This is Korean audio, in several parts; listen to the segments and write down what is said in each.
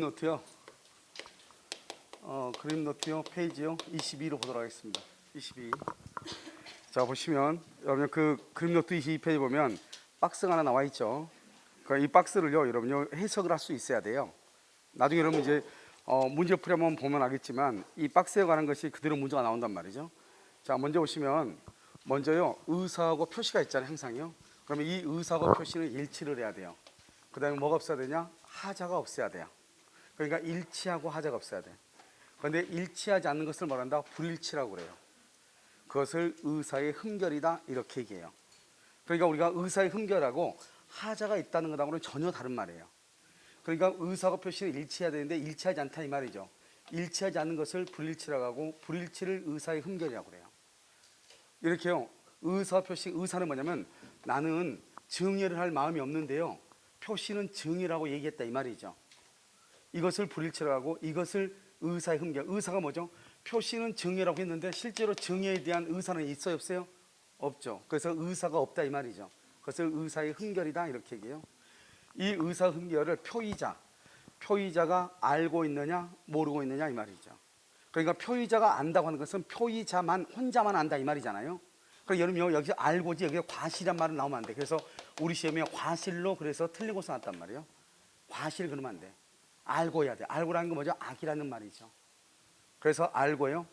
노트요. 그림 노트요. 페이지요. 22로 보도록 하겠습니다. 22. 자, 보시면 여러분 그 그림 노트 22페이지 보면 박스가 하나 나와 있죠. 그러니까 이 박스를요, 여러분요 해석을 할 수 있어야 돼요. 나중에 여러분 이제 문제 풀이하면 보면 알겠지만 이 박스에 관한 것이 그대로 문제가 나온단 말이죠. 자, 먼저 보시면 먼저요 의사하고 표시가 있잖아요, 항상요. 그러면 이 의사하고 표시는 일치를 해야 돼요. 그다음에 뭐가 없어야 되냐? 하자가 없어야 돼요. 그러니까 일치하고 하자가 없어야 돼. 그런데 일치하지 않는 것을 말한다 불일치라고 그래요. 그것을 의사의 흠결이다 이렇게 얘기해요. 그러니까 우리가 의사의 흠결하고 하자가 있다는 것하고는 전혀 다른 말이에요. 그러니까 의사하고 표시는 일치해야 되는데 일치하지 않다 이 말이죠. 일치하지 않는 것을 불일치라고 하고 불일치를 의사의 흠결이라고 그래요. 이렇게요. 의사 표시, 의사는 뭐냐면 나는 증여를 할 마음이 없는데요, 표시는 증여라고 얘기했다 이 말이죠. 이것을 불일치라고 하고 이것을 의사의 흠결. 의사가 뭐죠? 표시는 증여라고 했는데 실제로 증여에 대한 의사는 있어요, 없어요? 없죠. 그래서 의사가 없다 이 말이죠. 그것을 의사의 흠결이다 이렇게 얘기해요. 이 의사 흠결을 표의자가 알고 있느냐 모르고 있느냐 이 말이죠. 그러니까 표의자가 안다고 하는 것은 표의자만 혼자만 안다 이 말이잖아요. 그러니까 여러분 여기서 알고지 여기 과실이란 말은 나오면 안 돼. 그래서 우리 시험에 과실로 그래서 틀린 곳에 나왔단 말이에요. 과실 그러면 안 돼. 알고 해야 돼. 알고라는 건 뭐죠? 악이라는 말이죠. 그래서 알고요.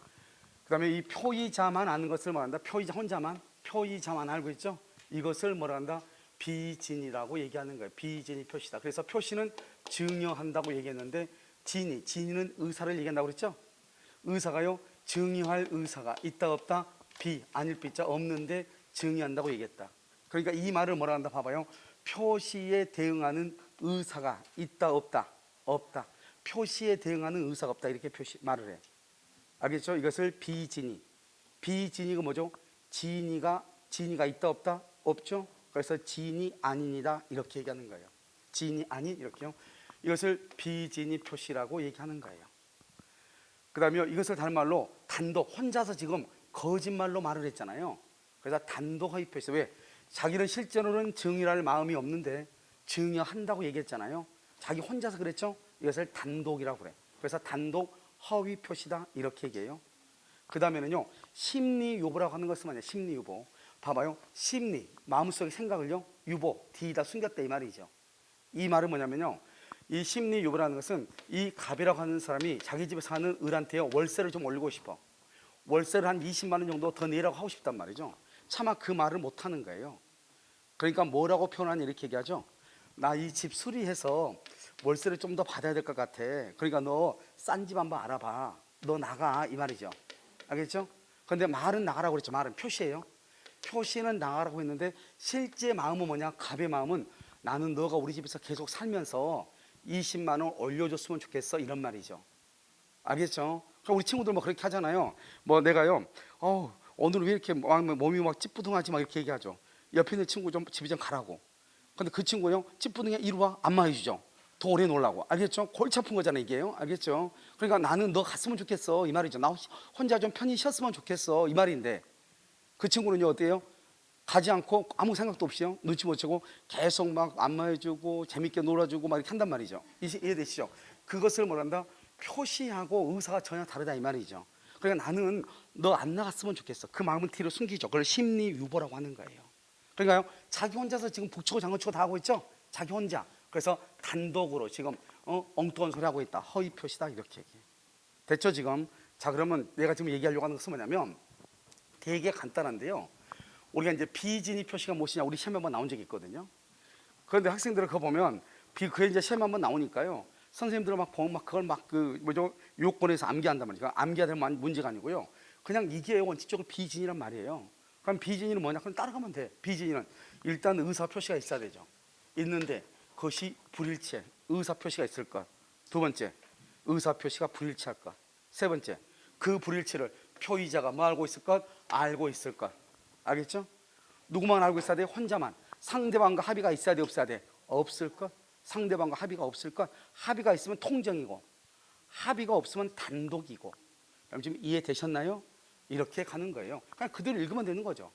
그 다음에 이 표의자만 아는 것을 말한다. 표의자 혼자만, 표의자만 알고 있죠. 이것을 뭐라 한다? 비진이라고 얘기하는 거예요. 비진이 표시다. 그래서 표시는 증여한다고 얘기했는데 진이는 의사를 얘기한다고 그랬죠. 의사가요 증여할 의사가 있다 없다? 아닐 비자 없는데 증여한다고 얘기했다. 그러니까 이 말을 뭐라 한다 봐봐요. 표시에 대응하는 의사가 있다 없다? 없다. 표시에 대응하는 의사가 없다 이렇게 말을 해. 알겠죠? 이것을 비진이가 뭐죠? 진이가 있다 없다? 없죠? 그래서 진이 아닌이다 이렇게 얘기하는 거예요. 진이 아닌 이렇게요. 이것을 비진이 표시라고 얘기하는 거예요. 그 다음에 이것을 다른 말로 단독, 혼자서 지금 거짓말로 말을 했잖아요. 그래서 단독 허위 표시. 왜? 자기는 실제로는 증여할 마음이 없는데 증여한다고 얘기했잖아요. 자기 혼자서 그랬죠. 이것을 단독이라고 그래. 그래서 단독 허위 표시다 이렇게 얘기해요. 그 다음에는요 심리유보라고 하는 것은 뭐냐? 심리유보. 봐봐요. 심리, 마음속의 생각을요 유보, 뒤에다 숨겼다 이 말이죠. 이 말은 뭐냐면요, 이 심리유보라는 것은 이 갑이라고 하는 사람이 자기 집에 사는 을한테요 월세를 좀 올리고 싶어. 월세를 한 20만 원 정도 더 내라고 하고 싶단 말이죠. 차마 그 말을 못하는 거예요. 그러니까 뭐라고 표현하냐 이렇게 얘기하죠. 나 이 집 수리해서 월세를 좀 더 받아야 될 것 같아. 그러니까 너 싼 집 한번 알아봐. 너 나가 이 말이죠. 알겠죠? 그런데 말은 나가라고 그랬죠. 말은 표시예요. 표시는 나가라고 했는데 실제 마음은 뭐냐? 갑의 마음은 나는 너가 우리 집에서 계속 살면서 20만 원 올려줬으면 좋겠어 이런 말이죠. 알겠죠? 그러니까 우리 친구들 뭐 그렇게 하잖아요. 뭐 내가요 오늘 왜 이렇게 몸이 막 찌뿌둥하지 막 이렇게 얘기하죠. 옆에 있는 친구 좀 집에 좀 가라고. 근데 그 친구요 찌뿌둥해 이리 와 안마 해주죠. 더 오래 놀라고. 알겠죠? 골치 아픈 거잖아요 이게요. 알겠죠? 그러니까 나는 너 갔으면 좋겠어 이 말이죠. 나 혼자 좀 편히 쉬었으면 좋겠어 이 말인데 그 친구는요 어때요? 가지 않고 아무 생각도 없이요 눈치 못 채고 계속 막 안마해주고 재밌게 놀아주고 막 이렇게 한단 말이죠. 이해되시죠? 그것을 뭐란다? 표시하고 의사가 전혀 다르다 이 말이죠. 그러니까 나는 너 안 나갔으면 좋겠어. 그 마음은 뒤로 숨기죠. 그걸 심리유보라고 하는 거예요. 그러니까요 자기 혼자서 지금 북치고 장구치고 다 하고 있죠. 자기 혼자. 그래서 단독으로 지금 엉뚱한 소리 하고 있다. 허위 표시다 이렇게 얘기해. 됐죠 지금? 자 그러면 내가 지금 얘기하려고 하는 것은 뭐냐면 되게 간단한데요. 우리가 이제 비진이 표시가 무엇이냐 우리 시험에 한번 나온 적이 있거든요. 그런데 학생들은 그거 보면 그게 이제 시험에 한번 나오니까요. 선생님들은 막 보면 막 그걸 막 그 뭐죠 요건에서 암기한단 말이죠. 암기해야 될 문제가 아니고요. 그냥 이게 원칙적으로 비진이란 말이에요. 그럼 비진이는 뭐냐? 그럼 따라가면 돼. 비진이는 일단 의사 표시가 있어야 되죠. 있는데 그것이 불일치해. 의사 표시가 있을 것. 두 번째, 의사 표시가 불일치할 것. 세 번째, 그 불일치를 표의자가 뭐 알고 있을 것? 알고 있을 것. 알겠죠? 누구만 알고 있어야 돼? 혼자만. 상대방과 합의가 있어야 돼? 없어야 돼? 없을 것. 상대방과 합의가 없을 것. 합의가 있으면 통정이고 합의가 없으면 단독이고. 그럼 지금 이해되셨나요? 이렇게 가는 거예요. 그냥 그대로 읽으면 되는 거죠.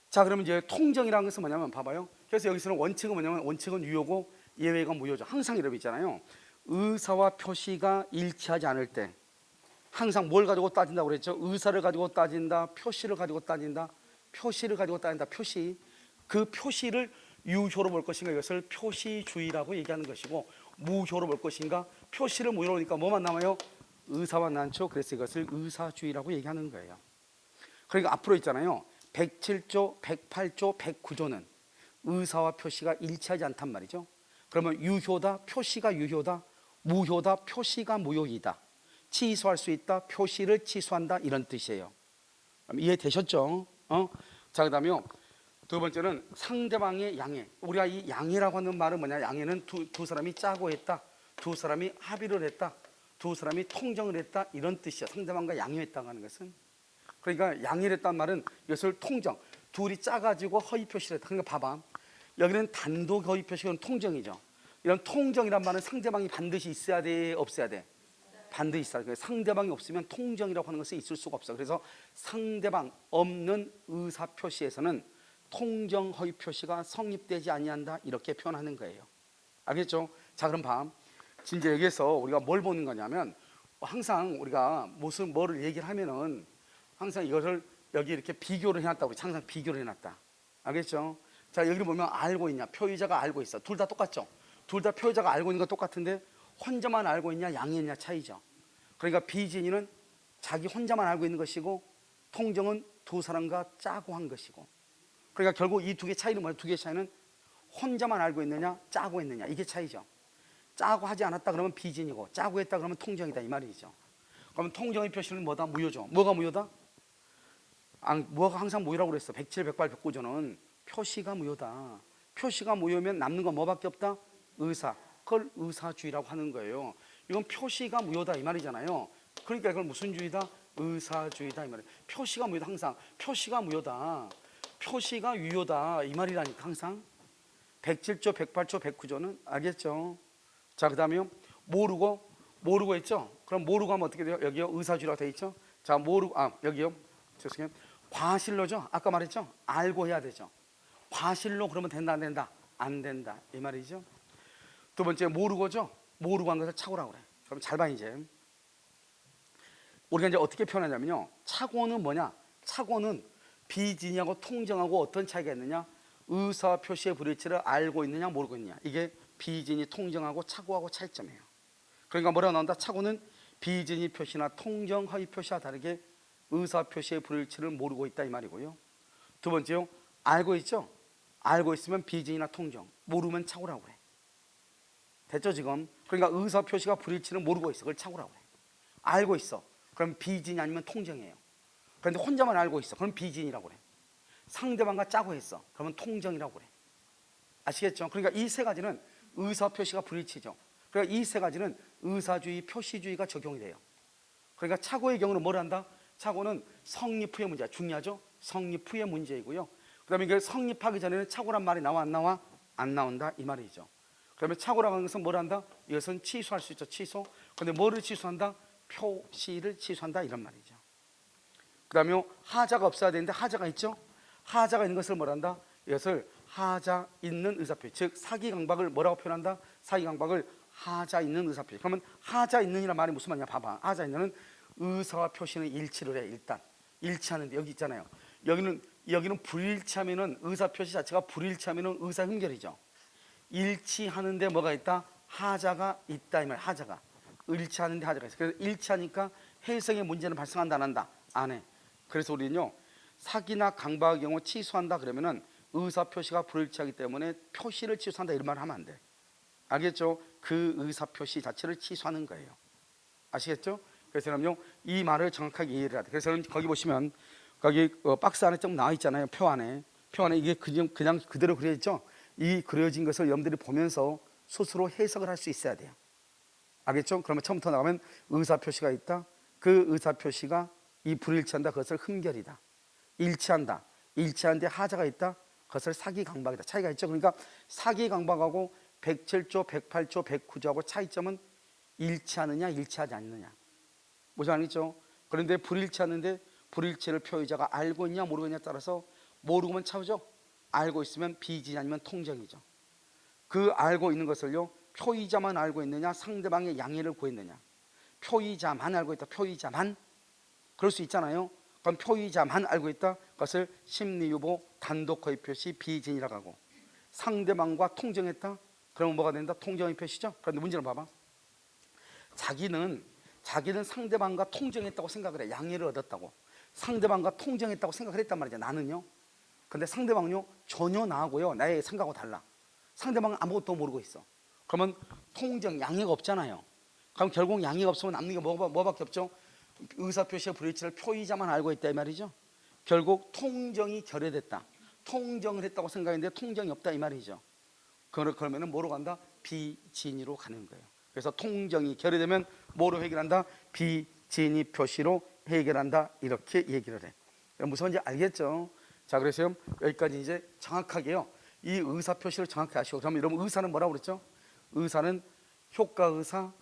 자 그러면 이제 통정이라는 것은 뭐냐면 봐봐요. 그래서 여기서는 원칙은 뭐냐면 원칙은 유효고 예외가 무효죠. 항상 이런 거 있잖아요. 의사와 표시가 일치하지 않을 때 항상 뭘 가지고 따진다고 그랬죠? 의사를 가지고 따진다, 표시를 가지고 따진다, 표시를 가지고 따진다. 표시, 그 표시를 유효로 볼 것인가, 이것을 표시주의라고 얘기하는 것이고, 무효로 볼 것인가, 표시를 무효로 보니까 뭐만 남아요? 의사만 남죠. 그래서 이것을 의사주의라고 얘기하는 거예요. 그러니까 앞으로 있잖아요, 107조, 108조, 109조는 의사와 표시가 일치하지 않단 말이죠. 그러면 유효다, 표시가 유효다, 무효다, 표시가 무효이다, 취소할 수 있다, 표시를 취소한다, 이런 뜻이에요. 이해되셨죠? 자, 그 다음에 두 번째는 상대방의 양해. 우리가 이 양해라고 하는 말은 뭐냐, 양해는 두 사람이 짜고 했다, 두 사람이 합의를 했다, 두 사람이 통정을 했다, 이런 뜻이야. 상대방과 양해했다고 하는 것은. 그러니까 양해를 했단 말은 이것을 통정, 둘이 짜가지고 허위 표시를 했다. 그러니까 봐봐, 여기는 단독 허위 표시는 통정이죠. 이런 통정이란 말은 상대방이 반드시 있어야 돼, 없어야 돼? 반드시 있어야 돼. 상대방이 없으면 통정이라고 하는 것은 있을 수가 없어. 그래서 상대방 없는 의사 표시에서는 통정 허위 표시가 성립되지 아니한다, 이렇게 표현하는 거예요. 알겠죠? 자, 그럼 봐, 진짜 여기에서 우리가 뭘 보는 거냐면, 항상 우리가 무슨 뭐를 얘기를 하면은 항상 이것을 여기 이렇게 비교를 해놨다고 그러죠. 항상 비교를 해놨다. 알겠죠? 자, 여기를 보면 알고 있냐, 표의자가 알고 있어. 둘 다 똑같죠? 둘 다 표의자가 알고 있는 거 똑같은데 혼자만 알고 있냐, 양해했냐 차이죠. 그러니까 비진이는 자기 혼자만 알고 있는 것이고, 통정은 두 사람과 짜고 한 것이고. 그러니까 결국 이 두 개 차이는 뭐예요? 두 개 차이는 혼자만 알고 있느냐, 짜고 했느냐, 이게 차이죠. 짜고 하지 않았다 그러면 비진이고, 짜고 했다 그러면 통정이다, 이 말이죠. 그러면 통정의 표시는 뭐다? 무효죠. 뭐가 무효다? 뭐가 항상 무효라고 그랬어. 107, 108, 109조는 표시가 무효다. 표시가 무효면 남는 건 뭐밖에 없다? 의사. 그걸 의사주의라고 하는 거예요. 이건 표시가 무효다, 이 말이잖아요. 그러니까 이걸 무슨 주의다? 의사주의다, 이 말이에요. 표시가 무효다. 항상 표시가 무효다, 표시가 유효다, 이 말이라니까. 항상 107조, 108조, 109조는 알겠죠? 자, 그 다음에 모르고 했죠? 그럼 모르고 하면 어떻게 돼요? 여기요, 의사주의라고 돼 있죠? 자, 모르고, 여기요, 죄송해요, 과실로죠? 아까 말했죠? 알고 해야 되죠. 과실로 그러면 된다, 안 된다? 안 된다, 이 말이죠. 두 번째 모르고죠? 모르고 한 것을 착오라고 그래. 그럼 잘 봐. 이제 우리가 이제 어떻게 표현하냐면요, 착오는 뭐냐? 착오는 비진이하고 통정하고 어떤 차이가 있느냐? 의사 표시의 불일치를 알고 있느냐, 모르고 있느냐. 이게 비진이 통정하고 착오하고 차이점이에요. 그러니까 뭐라고 나온다? 착오는 비진이 표시나 통정 허위 표시와 다르게 의사 표시의 불일치를 모르고 있다, 이 말이고요. 두 번째요, 알고 있죠? 알고 있으면 비진이나 통정, 모르면 착오라고 그래. 됐죠 지금? 그러니까 의사 표시가 불일치는 모르고 있어. 그걸 착오라고 그래. 알고 있어. 그럼 비진이 아니면 통정이에요. 그런데 혼자만 알고 있어. 그럼 비진이라고 그래. 상대방과 짜고 했어. 그러면 통정이라고 그래. 아시겠죠? 그러니까 이 세 가지는 의사 표시가 불일치죠. 그러니까 이 세 가지는 의사주의, 표시주의가 적용이 돼요. 그러니까 착오의 경우는 뭘 한다? 착오는 성립 후의 문제야. 중요하죠? 성립 후의 문제이고요. 그 다음에 이게 성립하기 전에는 착오란 말이 나와, 안 나와? 안 나온다, 이 말이죠. 그러면 착오라고 하는 것은 뭘 한다? 이것은 취소할 수 있죠. 취소. 그런데 뭐를 취소한다? 표시를 취소한다, 이런 말이죠. 그 다음에 하자가 없어야 되는데 하자가 있죠. 하자가 있는 것을 뭘 한다? 이것을 하자 있는 의사표시, 즉 사기강박을 뭐라고 표현한다? 사기강박을 하자 있는 의사표시. 그러면 하자 있는이란 말이 무슨 말이냐? 봐봐. 하자 있는은 의사와 표시는 일치를 해. 일단 일치하는데 여기 있잖아요. 여기는 불일치하면은 의사표시 자체가 불일치하면은 의사흠결이죠. 일치하는데 뭐가 있다? 하자가 있다, 이 말. 하자가 일치하는데 하자가 있어. 그래서 일치하니까 해석의 문제는 발생한다, 안 한다? 안 해. 그래서 우리는요, 사기나 강박의 경우 취소한다 그러면은 의사 표시가 불일치하기 때문에 표시를 취소한다, 이런 말 하면 안 돼. 알겠죠? 그 의사 표시 자체를 취소하는 거예요. 아시겠죠? 그래서 여러분요, 이 말을 정확하게 이해를 해야 돼. 그래서 여러분 거기 보시면 거기 박스 안에 좀 나와 있잖아요. 표 안에 이게 그냥 그대로 그려 있죠. 이 그려진 것을 여러분들이 보면서 스스로 해석을 할 수 있어야 돼요. 알겠죠? 그러면 처음부터 나가면 의사 표시가 있다. 그 의사 표시가 이 불일치한다, 그것을 흠결이다. 일치한다, 일치하는데 하자가 있다, 그것을 사기강박이다. 차이가 있죠. 그러니까 사기강박하고 107조, 108조, 109조하고 차이점은 일치하느냐, 일치하지 않느냐. 무슨 말이죠? 그런데 불일치하는데 불일치를 표의자가 알고 있냐, 모르고 있냐에 따라서 모르고면 차오죠. 알고 있으면 비진이 아니면 통정이죠. 그 알고 있는 것을요, 표의자만 알고 있느냐, 상대방의 양해를 구했느냐. 표의자만 알고 있다. 표의자만. 그럴 수 있잖아요. 그럼 표의자만 알고 있다. 그것을 심리유보 단독 허위 표시 비진이라고 하고, 상대방과 통정했다. 그러면 뭐가 된다? 통정의 표시죠. 그런데 문제를 봐봐. 자기는 상대방과 통정했다고 생각을 해. 양해를 얻었다고. 상대방과 통정했다고 생각을 했단 말이죠. 나는요. 근데 상대방은요 전혀 나하고요 나의 생각하고 달라. 상대방은 아무것도 모르고 있어. 그러면 통정 양해가 없잖아요. 그럼 결국 양해가 없으면 남는 게 뭐밖에 없죠? 의사표시의 불일치를 표의자만 알고 있다 이 말이죠. 결국 통정이 결여됐다. 통정을 했다고 생각했는데 통정이 없다 이 말이죠. 그러면 뭐로 간다? 비진의로 가는 거예요. 그래서 통정이 결여되면 뭐로 해결한다? 비진의 표시로 해결한다. 이렇게 얘기를 해. 무슨 말인지 알겠죠? 자, 그래서 여기까지 이제 정확하게요. 이 의사 표시를 정확히 아시고, 그러면 여러분 의사는 뭐라고 그랬죠? 의사는 효과의사,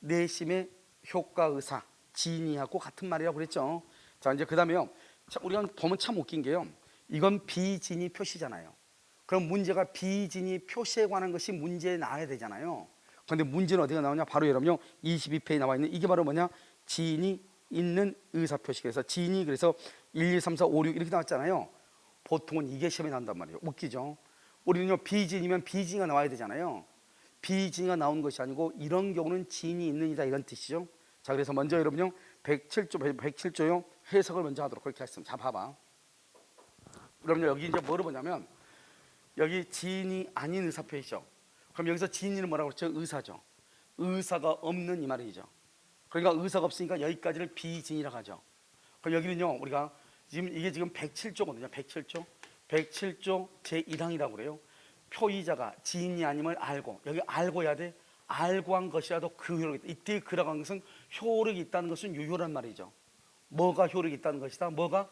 내심의 효과의사, 진의하고 같은 말이라고 그랬죠. 자, 이제 그다음에요. 우리가 보면 참 웃긴 게요. 이건 비진의 표시잖아요. 그럼 문제가 비진의 표시에 관한 것이 문제에 나와야 되잖아요. 그런데 문제는 어디가 나오냐? 바로 여러분요 22페이지에 나와 있는 이게 바로 뭐냐? 진이 있는 의사표시. 그래서 진이 그래서 1, 2, 3, 4, 5, 6 이렇게 나왔잖아요. 보통은 이게 시험에 나온단 말이에요. 웃기죠? 우리는요 비진이면 비진이가 나와야 되잖아요. 비진이가 나온 것이 아니고 이런 경우는 진이 있는 이다 이런 뜻이죠. 자, 그래서 먼저 여러분요 107조요 해석을 먼저 하도록 그렇게 했습니다. 자, 봐봐. 그럼요 여기 이제 뭐를 보냐면 여기 진이 아닌 의사표시죠. 그럼 여기서 진이는 뭐라고 그랬죠? 의사죠. 의사가 없는 이 말이죠. 그러니까 의사가 없으니까 여기까지를 비진이라고 하죠. 그럼 여기는요 우리가 이게 지금 107조거든요. 107조 제1항이라고 그래요. 표의자가 진이 아님을 알고, 여기 알고 해야 돼. 알고 한 것이라도 그 효력이 있다. 이때 그라고 한 것은 효력이 있다는 것은 유효란 말이죠. 뭐가 효력이 있다는 것이다? 뭐가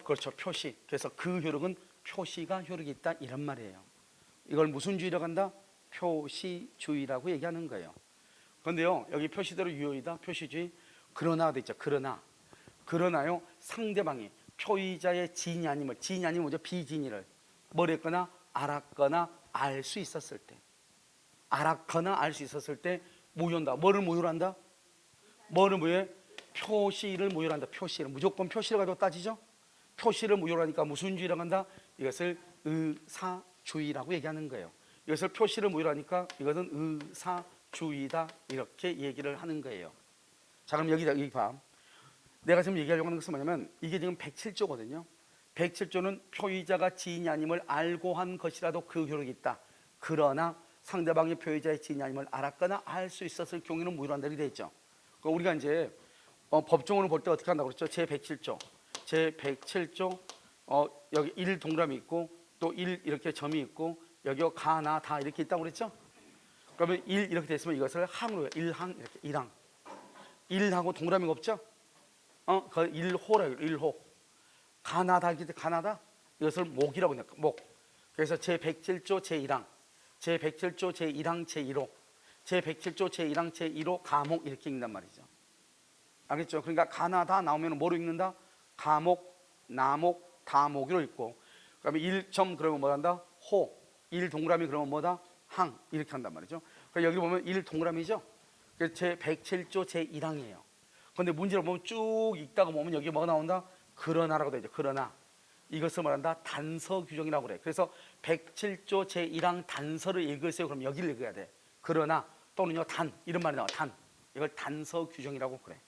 그렇죠. 표시. 그래서 그 효력은 표시가 효력이 있다 이런 말이에요. 이걸 무슨 주의라고 한다? 표시주의라고 얘기하는 거예요. 그런데요 여기 표시대로 유효이다. 표시주의. 그러나 돼 있죠. 그러나요 상대방이 표의자의 진이 아니면 먼저 비진이를 뭘 했거나 알았거나 알 수 있었을 때, 알았거나 알 수 있었을 때 무효한다. 뭐를 무효한다? 뭐를 무효해? 표시를 무효한다. 표시를 무조건 표시를 가지고 따지죠. 표시를 무효하니까 무슨 주의라고 한다? 이것을 의사주의라고 얘기하는 거예요. 이것을 표시를 무효하니까 이것은 의사주의다 이렇게 얘기를 하는 거예요. 자, 그럼 여기 봐. 내가 지금 얘기하려고 하는 것은 뭐냐면 이게 지금 107조거든요. 107조는 표의자가 지인이 아님을 알고 한 것이라도 그 효력이 있다. 그러나 상대방이 표의자의 지인이 아님을 알았거나 알 수 있었을 경우에는 무효한다 이렇게 돼 있죠. 우리가 이제 법정으로 볼 때 어떻게 한다고 그랬죠? 제107조 여기 1 동그라미 있고 또 1 이렇게 점이 있고 여기 가, 나, 다 이렇게 있다고 그랬죠? 그러면 1 이렇게 됐으면 이것을 항으로 해요. 1항 이렇게 1항 1하고 동그라미가 없죠? 그 1호라고 1호. 가나다 이렇게 가나다 이것을 목이라고 해요. 목. 그래서 제107조 제1항, 제107조 제1항 제1호, 제107조 제1항 제1호 가목 이렇게 읽는단 말이죠. 알겠죠? 그러니까 가나다 나오면 뭐로 읽는다? 가목, 나목, 다목으로 읽고, 그다음에 1점 그러면 뭐 한다? 호. 1 동그라미 그러면 뭐다? 항 이렇게 한단 말이죠. 그러니까 여기 보면 1 동그라미죠. 그래서 제107조 제1항이에요. 그런데 문제를 보면 쭉 읽다가 보면 여기 뭐가 나온다? 그러나라고 되죠. 그러나 이것을 말한다 단서 규정이라고 그래. 그래서 107조 제1항 단서를 읽으세요. 그럼 여기를 읽어야 돼. 그러나 또는요 단 이런 말이 나와. 단 이걸 단서 규정이라고 그래.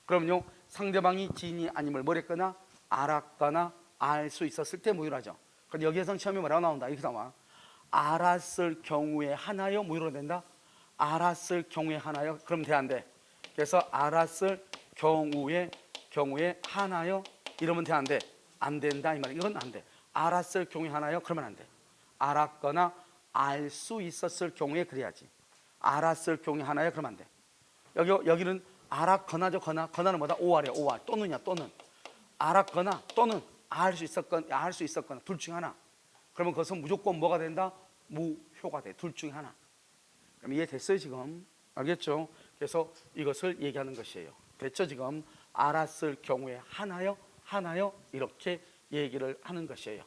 그럼요 상대방이 지인이 아님을 뭐랬거나 알았거나 알 수 있었을 때 무효하죠. 그런데 여기에서는 시험에 뭐라고 나온다? 이렇게 나와. 알았을 경우에 하나요? 무효로 된다. 알았을 경우에 하나요? 그럼 돼 안 돼? 그래서 알았을 경우에 하나요? 이러면 돼 안 돼? 안 된다 이 말이야. 이건 안 돼. 알았을 경우에 하나요? 그러면 안 돼. 알았거나 알 수 있었을 경우에 그래야지. 알았을 경우에 하나요? 그러면 안 돼. 여기는 알았거나죠. 거나는 뭐다? 오알이야. 오알. 또는이야. 또는. 알았거나 또는 알 수 있었거나 둘 중 하나. 그러면 그것은 무조건 뭐가 된다? 무효가 돼. 둘 중 하나. 그럼 이해됐어요 지금? 알겠죠? 그래서 이것을 얘기하는 것이에요. 됐죠 지금? 알았을 경우에 하나요? 이렇게 얘기를 하는 것이에요.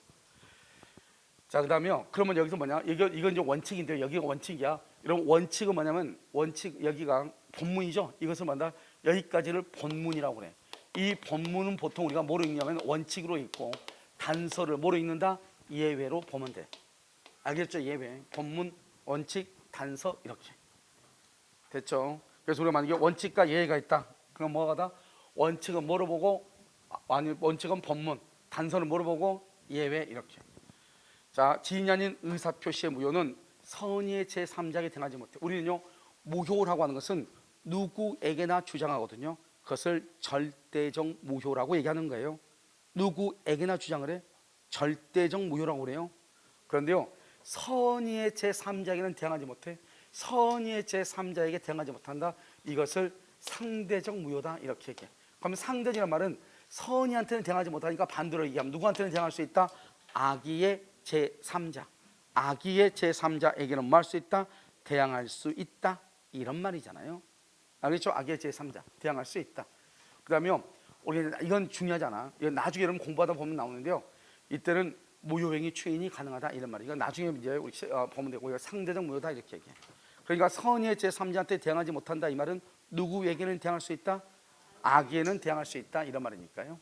자, 그다음에요. 그러면 여기서 뭐냐? 이건 이제 원칙인데요. 여기가 원칙이야. 이런 원칙은 뭐냐면 원칙 여기가 본문이죠. 이것을 만다 여기까지를 본문이라고 그래. 이 본문은 보통 우리가 뭐로 읽냐면 원칙으로 읽고 단서를 뭐로 읽는다? 예외로 보면 돼. 알겠죠? 예외. 본문, 원칙, 단서 이렇게. 됐죠? 그래서 우리가 만약에 원칙과 예외가 있다. 그럼 뭐가 다? 원칙은 뭐로 보고 아니 원칙은 본문, 단서는 뭐로 보고 예외 이렇게. 자, 지인이 아닌 의사표시의 무효는 선의의 제3자에게 행하지 못해. 우리는요 무효라고 하는 것은 누구에게나 주장하거든요. 그것을 절대적 무효라고 얘기하는 거예요. 누구에게나 주장을 해? 절대적 무효라고 그래요. 그런데요 선의의 제3자에게는 대항하지 못해. 선의의 제3자에게 대항하지 못한다. 이것을 상대적 무효다 이렇게 얘기해. 그러면 상대적이라는 말은 선의한테는 대항하지 못하니까 반대로 얘기하면 누구한테는 대항할 수 있다? 악의의 제3자, 악의의 제3자에게는 뭐 할 수 있다? 대항할 수 있다 이런 말이잖아요. 알겠죠? 악의의 제3자 대항할 수 있다. 그 다음에 우리 이건 중요하잖아. 이건 나중에 여러분 공부하다 보면 나오는데요. 이때는 무효행위 추인이 가능하다 이런 말이에요. 이건 나중에 이제 우리 보면 되고 이거 상대적 무효다 이렇게 얘기해. 그러니까 선의의 제3자한테 대항하지 못한다 이 말은 누구에게는 대항할 수 있다? 악에는 대항할 수 있다 이런 말이니까요.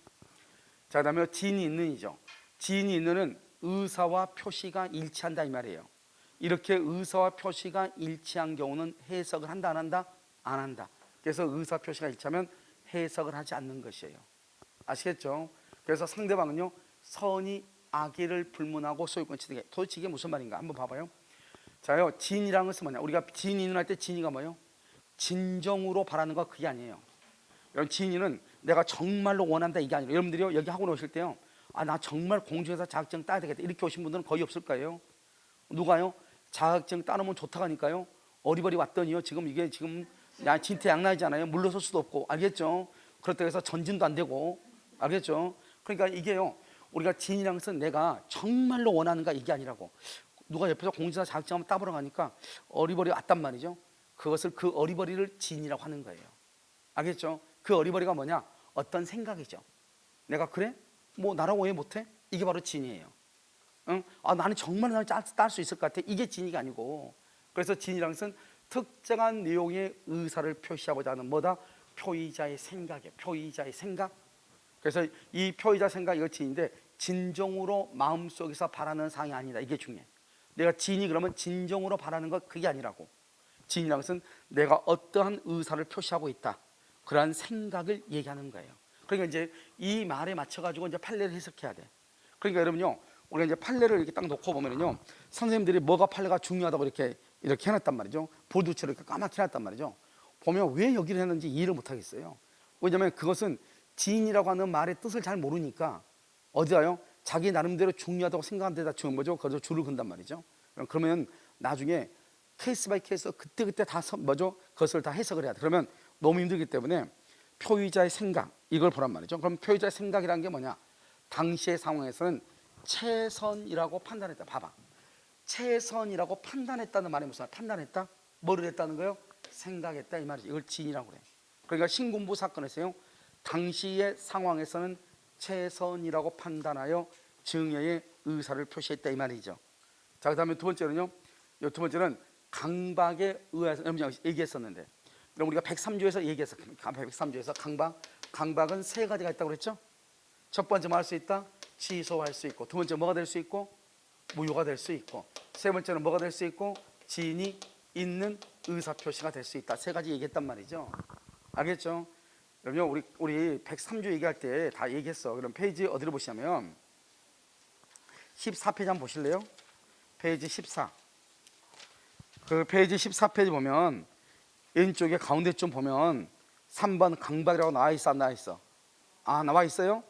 자, 그다음에 지인이 있는이죠. 지인이 있는은 의사와 표시가 일치한다 이 말이에요. 이렇게 의사와 표시가 일치한 경우는 해석을 한다 안 한다? 안 한다. 그래서 의사 표시가 일치하면 해석을 하지 않는 것이에요. 아시겠죠? 그래서 상대방은요 선이 악의를 불문하고 소유권 취득해. 도대체 이게 무슨 말인가 한번 봐봐요. 자요, 진이라는 것은 뭐냐? 우리가 진인을 할 때 진이가 뭐예요? 진정으로 바라는 거 그게 아니에요. 여러분 진이는 내가 정말로 원한다 이게 아니라 여러분들이요 여기 학원 오실 때요 나 정말 공중에서 자격증 따야 되겠다 이렇게 오신 분들은 거의 없을 거예요. 누가요? 자격증 따놓으면 좋다고 하니까요 어리버리 왔더니요 지금 이게 지금 진퇴양난이잖아요. 물러설 수도 없고 알겠죠? 그렇다고 해서 전진도 안 되고 알겠죠? 그러니까 이게요 우리가 진이라는 것은 내가 정말로 원하는가 이게 아니라고. 누가 옆에서 공중에서 자격증 한번 따보러 가니까 어리버리 왔단 말이죠. 그것을 그 어리버리를 진이라고 하는 거예요. 알겠죠? 그 어리버리가 뭐냐? 어떤 생각이죠. 내가 그래? 뭐 나라고 왜 못해? 이게 바로 진이에요. 응? 나는 정말 나를 딸 수 있을 것 같아. 이게 진이가 아니고. 그래서 진이라는 것은 특정한 내용의 의사를 표시하고자 하는 뭐다? 표의자의 생각이에요. 표의자의 생각. 그래서 이 표의자 생각 이거 진인데 진정으로 마음속에서 바라는 사항이 아니다. 이게 중요해. 내가 진이 그러면 진정으로 바라는 것 그게 아니라고. 진이라는 것은 내가 어떠한 의사를 표시하고 있다. 그러한 생각을 얘기하는 거예요. 그러니까 이제 이 말에 맞춰가지고 이제 판례를 해석해야 돼. 그러니까 여러분요, 우리가 이제 판례를 이렇게 딱 놓고 보면요, 선생님들이 뭐가 판례가 중요하다고 이렇게 해놨단 말이죠. 보드처럼 이렇게 까맣게 해놨단 말이죠. 보면 왜 여기를 했는지 이해를 못 하겠어요. 왜냐하면 그것은 지인이라고 하는 말의 뜻을 잘 모르니까 어디 가요? 자기 나름대로 중요하다고 생각하는 데다 주는 거죠. 거기서 줄을 건단 말이죠. 그러면 나중에 케이스 바이 케이스 그때 다 그것을 다 해석을 해야 돼. 그러면 너무 힘들기 때문에 표의자의 생각 이걸 보란 말이죠. 그럼 표의자의 생각이라는 게 뭐냐? 당시의 상황에서는 최선이라고 판단했다. 봐봐. 최선이라고 판단했다는 말이 무슨 말? 판단했다? 뭐를 했다는 거예요? 생각했다 이 말이죠. 이걸 진이라고 그래. 그러니까 신군부 사건에서요. 당시의 상황에서는 최선이라고 판단하여 증여의 의사를 표시했다 이 말이죠. 자, 그다음에 두 번째는요. 두 번째는 강박에 의해서 얘기했었는데, 그럼 우리가 103조에서 얘기했어. 103조에서 강박은 세 가지가 있다고 그랬죠. 첫 번째 뭐 할 수 있다? 취소할 수 있고, 두 번째 뭐가 될 수 있고? 무효가 될 수 있고, 세 번째는 뭐가 될 수 있고? 지인이 있는 의사표시가 될 수 있다. 세 가지 얘기했단 말이죠. 알겠죠? 여러분 우리 103조 얘기할 때 다 얘기했어. 그럼 페이지 어디로 보시냐면 14페이지 한번 보실래요? 페이지 14. 그 페이지 14페이지 보면 왼쪽에 가운데 좀 보면 3번 강박이라고 나와 있어 안 나와 있어? 나와 있어요?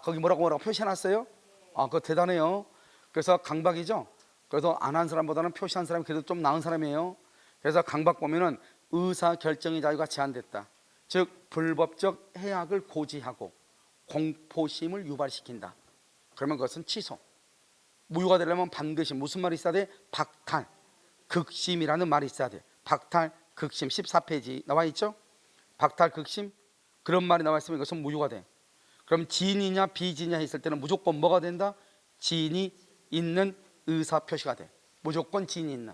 거기 뭐라고 표시해놨어요? 그거 대단해요. 그래서 강박이죠. 그래서 안 한 사람보다는 표시한 사람이 그래도 좀 나은 사람이에요. 그래서 강박 보면은 의사 결정의 자유가 제한됐다. 즉 불법적 해악을 고지하고 공포심을 유발시킨다. 그러면 그것은 취소. 무효가 되려면 반드시 무슨 말이 있어야 돼? 박탈, 극심이라는 말이 있어야 돼. 박탈, 극심. 14페이지 나와 있죠? 박탈, 극심. 그런 말이 나와 있으면 이것은 무효가 돼. 그럼 지인이냐 비지인이냐 했을 때는 무조건 뭐가 된다? 지인이 있는 의사 표시가 돼. 무조건 지인이 있는.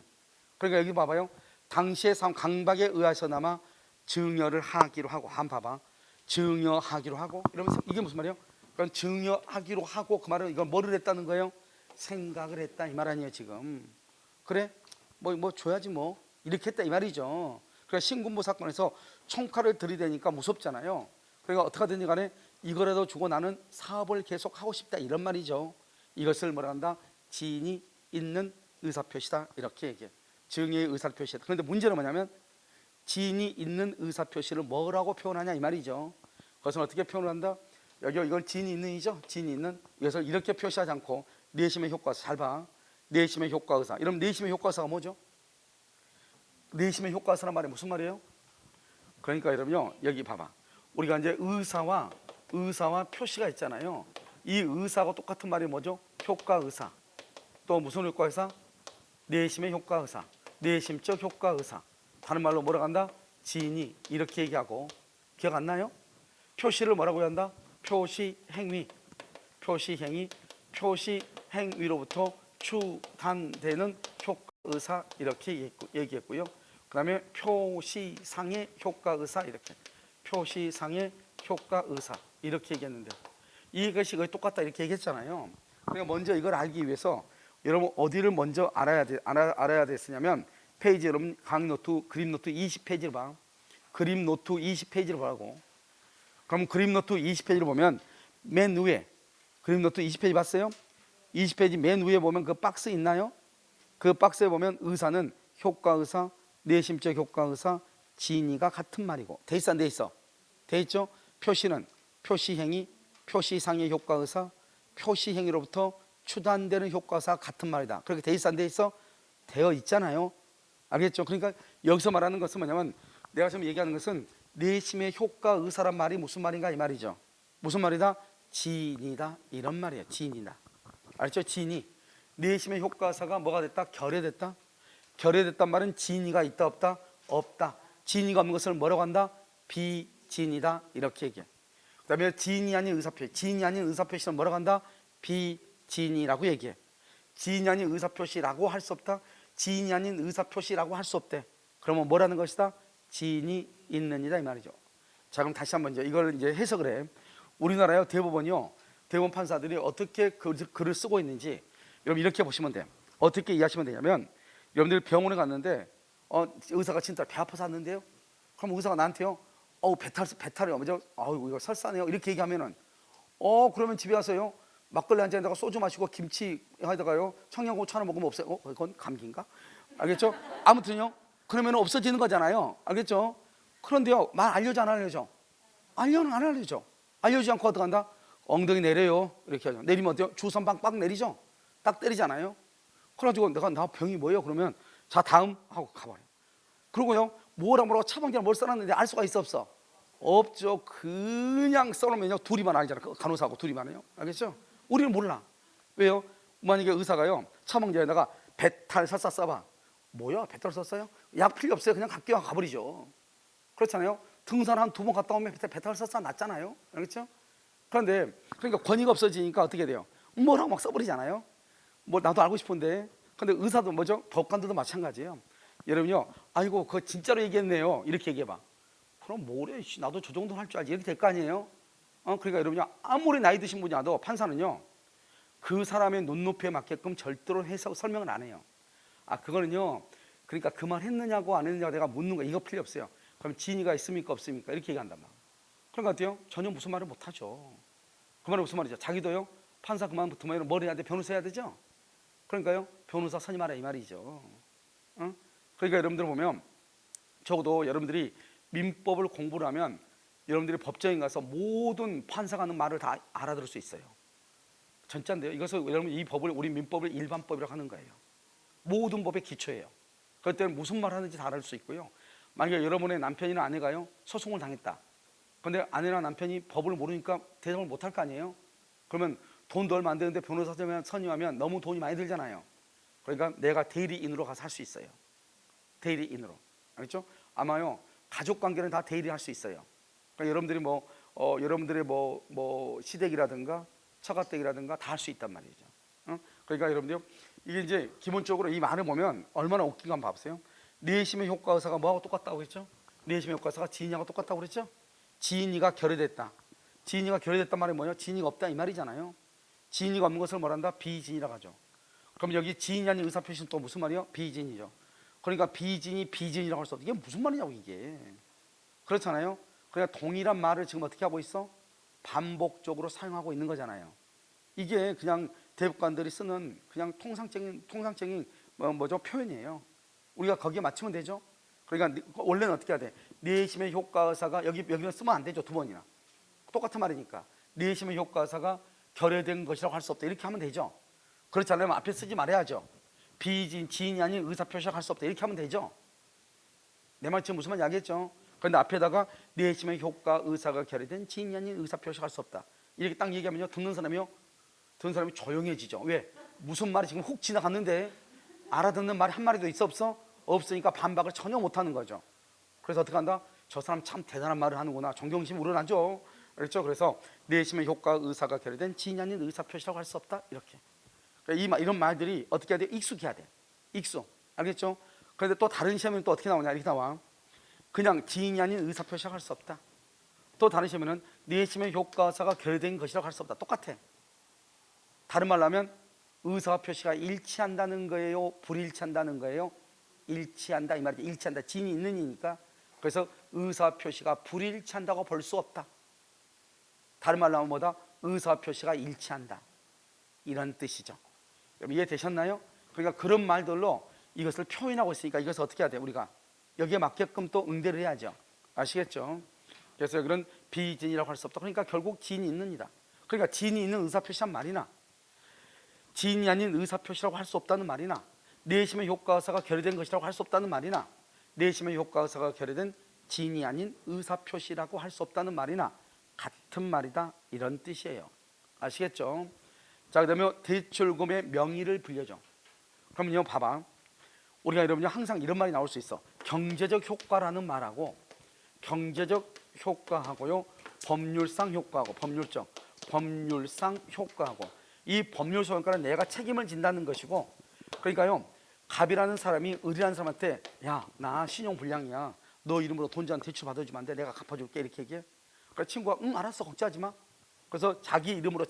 그러니까 여기 봐봐요. 당시의 강박에 의해서나마 증여를 하기로 하고, 한 봐봐. 증여하기로 하고 이러면서 이게 무슨 말이에요? 그러니까 증여하기로 하고 그 말은 이건 뭐를 했다는 거예요? 생각을 했다 이 말 아니에요 지금. 그래? 뭐 줘야지 뭐 이렇게 했다 이 말이죠. 그러니까 신군부 사건에서 총칼을 들이대니까 무섭잖아요. 그러니까 어떻게 하든지 간에 이거라도 주고 나는 사업을 계속 하고 싶다 이런 말이죠. 이것을 뭐라 한다? 지인이 있는 의사표시다 이렇게 얘기해. 증여의 의사표시다. 그런데 문제는 뭐냐면 지인이 있는 의사표시를 뭐라고 표현하냐 이 말이죠. 그것은 어떻게 표현을 한다? 여기 이건 지인이 있는이죠. 지인이 있는. 그래서 이렇게 표시하지 않고 내심의 효과사. 잘 봐. 내심의 효과의사. 이러면 내심의 효과의사가 뭐죠? 내심의 효과의사란 말이 무슨 말이에요? 그러니까 여러분요 여기 봐봐. 우리가 이제 의사와 표시가 있잖아요. 이 의사하고 똑같은 말이 뭐죠? 효과의사. 또 무슨 효과의사? 내심의 효과의사. 내심적 효과의사. 다른 말로 뭐라고 한다? 지인이 이렇게 얘기하고. 기억 안 나요? 표시를 뭐라고 한다? 표시행위. 표시행위. 표시행위로부터 추단되는 효과의사 이렇게 얘기했고요. 그 다음에 표시상의 효과의사 이렇게. 표시상의 효과의사 이렇게 얘기했는데 이것이 거의 똑같다 이렇게 얘기했잖아요. 그러니까 먼저 이걸 알기 위해서 여러분 어디를 먼저 알아야 됐으냐면 페이지 여러분 강의 노트 그림 노트 20페이지를 봐. 그림 노트 20페이지를 보라고. 그럼 그림 노트 20페이지를 보면 맨 위에 그림 노트 20페이지 봤어요? 20페이지 맨 위에 보면 그 박스 있나요? 그 박스에 보면 의사는 효과의사, 내심적 효과의사, 지인이가 같은 말이고 돼 있어 안 돼 있어? 돼 있죠? 표시는 표시행위, 표시상의 효과의사, 표시행위로부터 추단되는 효과의사 같은 말이다. 그렇게 돼 있어 안 돼 있어? 되어 있잖아요. 알겠죠? 그러니까 여기서 말하는 것은 뭐냐면 내가 지금 얘기하는 것은 내심의 효과의사란 말이 무슨 말인가 이 말이죠. 무슨 말이다? 지인이다 이런 말이에요. 지인이다. 알죠? 지인이 내심의 효과의사가 뭐가 됐다? 결여됐다. 결여됐단 말은 지인이가 있다 없다? 없다. 지인이가 없는 것을 뭐라고 한다? 비지인이다 이렇게 얘기해. 그 다음에 지인이 아닌 의사표시. 지인이 아닌 의사표시는 뭐라고 한다? 비지인이라고 얘기해. 지인이 아닌 의사표시라고 할 수 없다. 지인이 아닌 의사표시라고 할 수 없대. 그러면 뭐라는 것이다? 지인이 있는이다 이 말이죠. 자 그럼 다시 한번 이걸 이제 해석을 해. 우리나라의 대법원이요. 대법원 판사들이 어떻게 글을 쓰고 있는지 여러분 이렇게 보시면 돼요. 어떻게 이해하시면 되냐면 여러분들이 병원에 갔는데 의사가 진짜 배 아파서 왔는데요. 그럼 의사가 나한테요. 배탈이요. 뭐죠? 이거 설사네요. 이렇게 얘기하면은 그러면 집에 와서요. 막걸리 한 잔에다가 소주 마시고 김치 하다가요. 청양고추 하나 먹으면 없어요. 그건 감기인가? 알겠죠? 아무튼요. 그러면 없어지는 거잖아요. 알겠죠? 그런데요. 말 알려줘 안 알려줘? 알려는 안 알려줘. 알려주지 않고 어떡한다? 엉덩이 내려요. 이렇게 하죠. 내리면 어때요? 주선 빵빵 내리죠? 딱 때리잖아요. 그래가지고 나 병이 뭐예요? 그러면 자 다음 하고 가버려요. 그러고요. 뭐라고 처방전을 뭘 써놨는데 알 수가 있어 없어? 없죠. 그냥 써놓으면요. 둘이만 알잖아. 간호사하고 둘이만요. 알겠죠? 우리는 몰라. 왜요? 만약에 의사가요. 처방전에다가 배탈설사 써봐. 뭐야? 배탈 썼어요? 약 필요 없어요. 그냥 갈게요. 가버리죠. 그렇잖아요. 등산 한 2번 갔다 오면 배탈설사 났잖아요. 알겠죠? 그런데 그러니까 권위가 없어지니까 어떻게 돼요? 뭐라고 막 써버리잖아요. 뭐 나도 알고 싶은데. 근데 의사도 뭐죠? 법관들도 마찬가지예요. 여러분요. 아이고 그거 진짜로 얘기했네요. 이렇게 얘기해봐. 그럼 뭐래? 나도 저 정도는 할 줄 알지. 이렇게 될 거 아니에요? 그러니까 여러분요. 아무리 나이 드신 분이라도 판사는요. 그 사람의 눈높이에 맞게끔 절대로 해석 설명을 안 해요. 그거는요. 그러니까 그 말 했느냐고 안 했느냐고 내가 묻는 거 이거 필요 없어요. 그럼 지인이가 있습니까 없습니까? 이렇게 얘기한단 말이에요. 그러니까 어때요? 전혀 무슨 말을 못 하죠. 그 말은 무슨 말이죠? 자기도요. 판사 그만두면 머리한테 변호사 해야 되죠. 그러니까요. 변호사 선임하라 이 말이죠. 그러니까 여러분들 보면 적어도 여러분들이 민법을 공부를 하면 여러분들이 법정에 가서 모든 판사가 하는 말을 다 알아들을 수 있어요. 진짜인데요. 이것을 여러분 이 법을 우리 민법을 일반법이라고 하는 거예요. 모든 법의 기초예요. 그럴 때는 무슨 말 하는지 다 알을 수 있고요. 만약에 여러분의 남편이나 아내가요 소송을 당했다. 그런데 아내나 남편이 법을 모르니까 대답을 못할 거 아니에요. 그러면 돈도 얼마 안 되는데 변호사 선임하면 너무 돈이 많이 들잖아요. 그러니까 내가 대리인으로 가서 할 수 있어요. 대리인으로. 알겠죠? 아마요 가족 관계는 다 대리할 수 있어요. 그러니까 여러분들이 여러분들의 시댁이라든가 처가댁이라든가 다 할 수 있단 말이죠. 그러니까 여러분들 이게 이제 기본적으로 이 말을 보면 얼마나 웃긴가 한번 봐보세요. 내심의 효과 의사가 뭐하고 똑같다고 그랬죠? 내심의 효과 의사가 지인이하고 똑같다고 그랬죠? 지인이가 결여됐다. 지인이가 결여됐단 말이 뭐예요? 지인이가 없다 이 말이잖아요. 지인이가 없는 것을 뭐란다? 비지인이라고 하죠. 그럼 여기 지인이 아닌 의사표시는 또 무슨 말이요? 비지인이죠. 그러니까 비지인이 비지인이라고 할 수 없다. 이게 무슨 말이냐고 이게. 그렇잖아요. 그러니까 동일한 말을 지금 어떻게 하고 있어? 반복적으로 사용하고 있는 거잖아요. 이게 그냥 대법관들이 쓰는 그냥 통상적인 뭐죠? 표현이에요. 우리가 거기에 맞추면 되죠. 그러니까 원래는 어떻게 해야 돼? 내심의 효과의사가 여기는 쓰면 안 되죠. 두 번이나 똑같은 말이니까 내심의 효과의사가 결여된 것이라고 할 수 없다 이렇게 하면 되죠. 그렇지 않으면 앞에 쓰지 말아야죠. 비지인, 지인이 아닌 의사표시라고 할 수 없다 이렇게 하면 되죠. 내 말 지금 무슨 말인지 알겠죠? 그런데 앞에다가 내심의 효과 의사가 결여된 지인이 아닌 의사표시라고 할 수 없다 이렇게 딱 얘기하면요 듣는 사람이 조용해지죠. 왜? 무슨 말이 지금 훅 지나갔는데 알아듣는 말이 한 마리도 있어 없어? 없으니까 반박을 전혀 못하는 거죠. 그래서 어떻게 한다? 저 사람 참 대단한 말을 하는구나. 존경심이 우러나죠. 그렇죠? 그래서 내심의 효과 의사가 결여된 지인이 아닌 의사표시라고 할 수 없다 이렇게. 그러니까 이런 말들이 어떻게 해야 돼? 익숙해야 돼. 익숙. 알겠죠? 그런데 또 다른 시험에는 또 어떻게 나오냐? 이렇게 나와. 그냥 지인이 아닌 의사표시라고 할 수 없다. 또 다른 시험에는 내심의 효과 의사가 결여된 것이라고 할 수 없다. 똑같아. 다른 말로 하면 의사 표시가 일치한다는 거예요? 불일치한다는 거예요? 일치한다 이 말이죠. 일치한다. 지인이 있는 이니까. 그래서 의사 표시가 불일치한다고 볼 수 없다. 다른 말로 하면 뭐다? 의사 표시가 일치한다. 이런 뜻이죠. 여러분 이해되셨나요? 그러니까 그런 말들로 이것을 표현하고 있으니까 이것을 어떻게 해야 돼? 우리가 여기에 맞게끔 또 응대를 해야죠. 아시겠죠? 그래서 여기는 비지인이라고 할 수 없다. 그러니까 결국 지인이 있는 이다. 그러니까 지인이 있는 의사 표시한 말이나 지인이 아닌 의사표시라고 할 수 없다는 말이나 내심의 효과의사가 결여된 것이라고 할 수 없다는 말이나 내심의 효과의사가 결여된 지인이 아닌 의사표시라고 할 수 없다는 말이나 같은 말이다 이런 뜻이에요. 아시겠죠? 자, 그다음에 대출금의 명의를 빌려줘. 그러면요 봐봐. 우리가 여러분요 항상 이런 말이 나올 수 있어. 경제적 효과라는 말하고 경제적 효과하고요 법률상 효과하고 법률상 효과하고 이 법률상 효과는 내가 책임을 진다는 것이고 그러니까요 갑이라는 사람이 을이라는 사람한테 야 나 신용불량이야 너 이름으로 돈 좀 대출 받아주면 안 돼? 내가 갚아줄게 이렇게 얘기해. 그래서 친구가 응 알았어 걱정하지 마. 그래서 자기 이름으로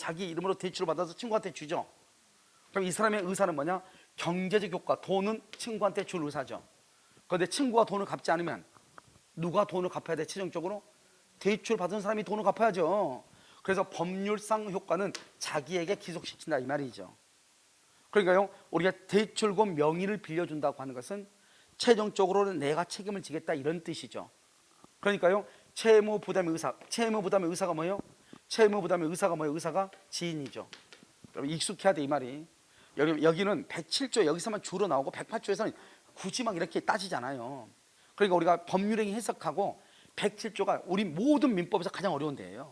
대출을 받아서 친구한테 주죠. 그럼 이 사람의 의사는 뭐냐? 경제적 효과 돈은 친구한테 줄 의사죠. 그런데 친구가 돈을 갚지 않으면 누가 돈을 갚아야 돼? 최종적으로 대출 받은 사람이 돈을 갚아야죠. 그래서 법률상 효과는 자기에게 기속시킨다 이 말이죠. 그러니까요 우리가 대출금 명의를 빌려준다고 하는 것은 최종적으로는 내가 책임을 지겠다 이런 뜻이죠. 그러니까요 채무부담의 의사가 뭐예요? 의사가 지인이죠. 여러분 익숙해야 돼 이 말이. 여기는 107조 여기서만 주로 나오고 108조에서는 굳이 막 이렇게 따지잖아요. 그러니까 우리가 법률행위 해석하고 107조가 우리 모든 민법에서 가장 어려운 데예요.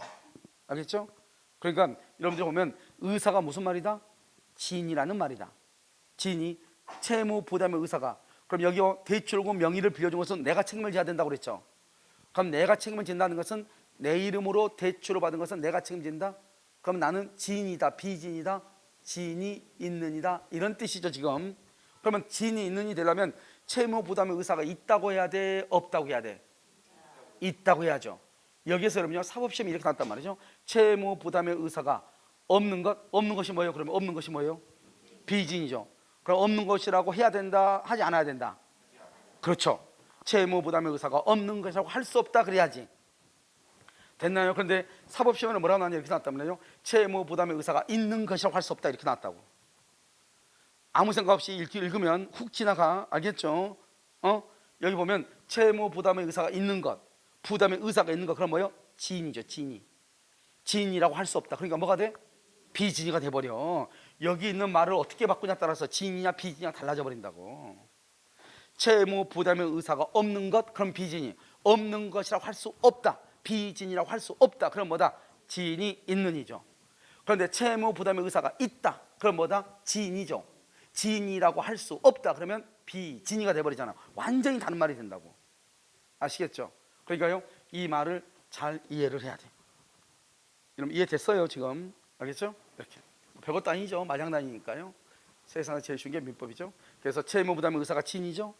알겠죠? 그러니까 여러분들 보면 의사가 무슨 말이다? 지인이라는 말이다. 지인이 채무 부담의 의사가 그럼 여기 대출금 명의를 빌려준 것은 내가 책임을 져야 된다고 그랬죠. 그럼 내가 책임을 진다는 것은 내 이름으로 대출을 받은 것은 내가 책임진다. 그럼 나는 지인이다 비지인이다 지인이 있는이다 이런 뜻이죠 지금. 그러면 지인이 있는이 되려면 채무 부담의 의사가 있다고 해야 돼 없다고 해야 돼? 있다고 해야죠. 여기에서 여러분요 사법시험이 이렇게 나왔단 말이죠. 채무 부담의 의사가 없는 것이 뭐예요? 그러면 없는 것이 뭐예요? 비지인이죠. 그럼 없는 것이라고 해야 된다 하지 않아야 된다? 그렇죠. 채무 부담의 의사가 없는 것이라고 할 수 없다 그래야지. 됐나요? 그런데 사법시험에는 뭐라고 나왔냐 이렇게 나왔단 말이에요. 채무 부담의 의사가 있는 것이라고 할 수 없다 이렇게 나왔다고. 아무 생각 없이 읽으면 훅 지나가. 알겠죠? 여기 보면 채무 부담의 의사가 있는 것 부담의 의사가 있는 거 그럼 뭐예요? 지인이죠. 지인이라고 할 수 없다. 그러니까 뭐가 돼? 비지인이가 돼버려. 여기 있는 말을 어떻게 바꾸냐에 따라서 지인이냐 비지인이냐 달라져 버린다고. 채무 부담의 의사가 없는 것 그럼 비지인이 없는 것이라고 할 수 없다. 비지인이라고 할 수 없다. 그럼 뭐다? 지인이 있는 이죠. 그런데 채무 부담의 의사가 있다. 그럼 뭐다? 지인이죠. 지인이라고 할 수 없다. 그러면 비지인이가 돼버리잖아. 완전히 다른 말이 된다고. 아시겠죠? 그러니까요 이 말을 잘 이해를 해야 돼. 여러분 이해됐어요 지금? 알겠죠? 이렇게 별것도 아니죠. 마장난이니까요. 세상에 제일 쉬운 게 민법이죠. 그래서 채무 부담의 의사가 진이죠.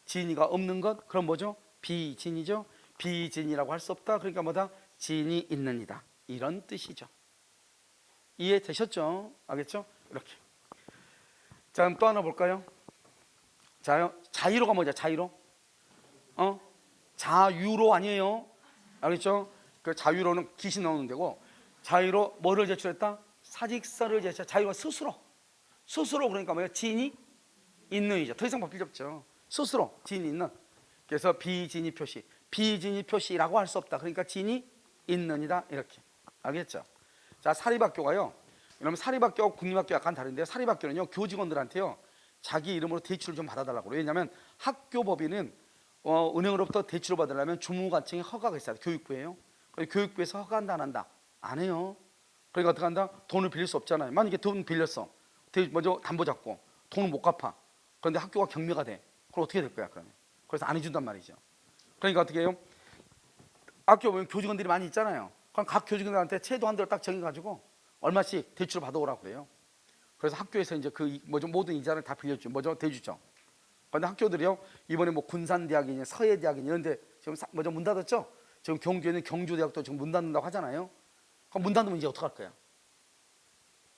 진이가 없는 것, 그럼 뭐죠? 비진이죠. 비진이라고 할 수 없다. 그러니까 뭐다? 진이 있느니라. 이런 뜻이죠. 이해되셨죠? 알겠죠? 이렇게. 자, 그럼 또 하나 볼까요? 자요. 자유로가 뭐죠? 자유로? 자유로 아니에요. 알겠죠? 그 자유로는 귀신 나오는 데고, 자유로 뭐를 제출했다? 사직서를 제출. 자유가 스스로. 스스로 그러니까 뭐예요? 진이 있는이죠. 더 이상 바뀔 게 없죠. 스스로 진이 있는. 그래서 비진이 표시. 비진이 표시라고 할 수 없다. 그러니까 진이 있는이다. 이렇게. 알겠죠? 자, 사립학교가요. 여러분 사립학교와 국립학교 약간 다른데요. 사립학교는요 교직원들한테요 자기 이름으로 대출을 좀 받아달라고 그래요. 왜냐하면 학교법인은 은행으로부터 대출을 받으려면 주무관청에 허가가 있어야 돼. 교육부예요. 교육부에서 허가한다 안 한다? 안 해요. 그러니까 어떻게 한다? 돈을 빌릴 수 없잖아요. 만약에 돈 빌렸어. 먼저 담보 잡고 돈을 못 갚아. 그런데 학교가 경매가 돼. 그럼 어떻게 될 거야 그러면? 그래서 안 해준단 말이죠. 그러니까 어떻게 해요? 학교 보면 교직원들이 많이 있잖아요. 그럼 각 교직원들한테 최도 한도를 딱 정해가지고 얼마씩 대출을 받아오라고 그래요. 그래서 학교에서 이제 그 모든 이자를 다 빌려주죠. 대주죠. 그런데 학교들이요 이번에 뭐 군산대학이니 서해대학이니 이런데 지금 문 닫았죠. 지금 경주에는 경주대학도 지금 문 닫는다고 하잖아요. 그럼 문 닫으면 이제 어떡할 거야?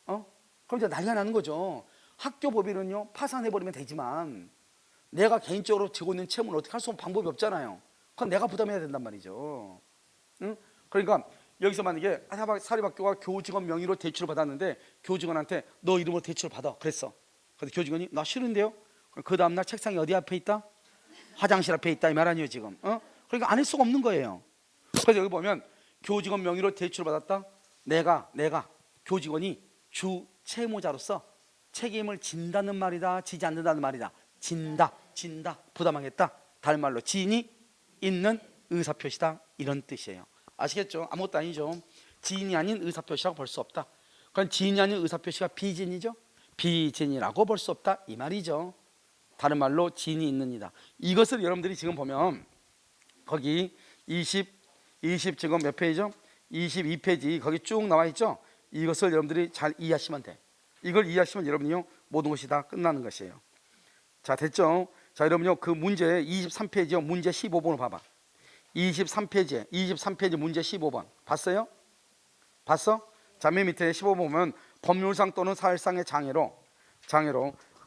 그럼 이제 난리가 나는 거죠. 학교 법인은요 파산해버리면 되지만 내가 개인적으로 지고 있는 채무는 어떻게 할 수 없는 방법이 없잖아요. 그건 내가 부담해야 된단 말이죠. 응? 그러니까 여기서 만약에 사립학교가 교직원 명의로 대출을 받았는데 교직원한테 너 이름으로 대출을 받아 그랬어. 근데 교직원이 나 싫은데요. 그 다음날 책상이 어디 앞에 있다? 화장실 앞에 있다 이 말 아니에요 지금. 그러니까 안 할 수가 없는 거예요. 그래서 여기 보면 교직원 명의로 대출을 받았다. 내가 교직원이 주 채무자로서 책임을 진다는 말이다, 지지 않는다는 말이다. 진다 부담하겠다. 다른 말로 지인이 있는 의사표시다 이런 뜻이에요. 아시겠죠? 아무것도 아니죠. 지인이 아닌 의사표시라고 볼 수 없다. 그럼 지인이 아닌 의사표시가 비진이죠. 비진이라고 볼 수 없다 이 말이죠. 다른 말로 지인이 있느니라. 이것을 여러분들이 지금 보면 거기 20 지금 몇 페이지죠? 22페이지 거기 쭉 나와 있죠. 이것을 여러분들이 잘 이해하시면 돼. 이걸 이해하시면 여러분이요 모든 것이 다 끝나는 것이에요. 자, 됐죠? 자, 여러분요 그 문제 23페이지요 문제 15번을 봐봐. 23페이지 문제 15번 봤어요? 봤어? 자, 맨 밑에 15번 보면 법률상 또는 사실상의 장애로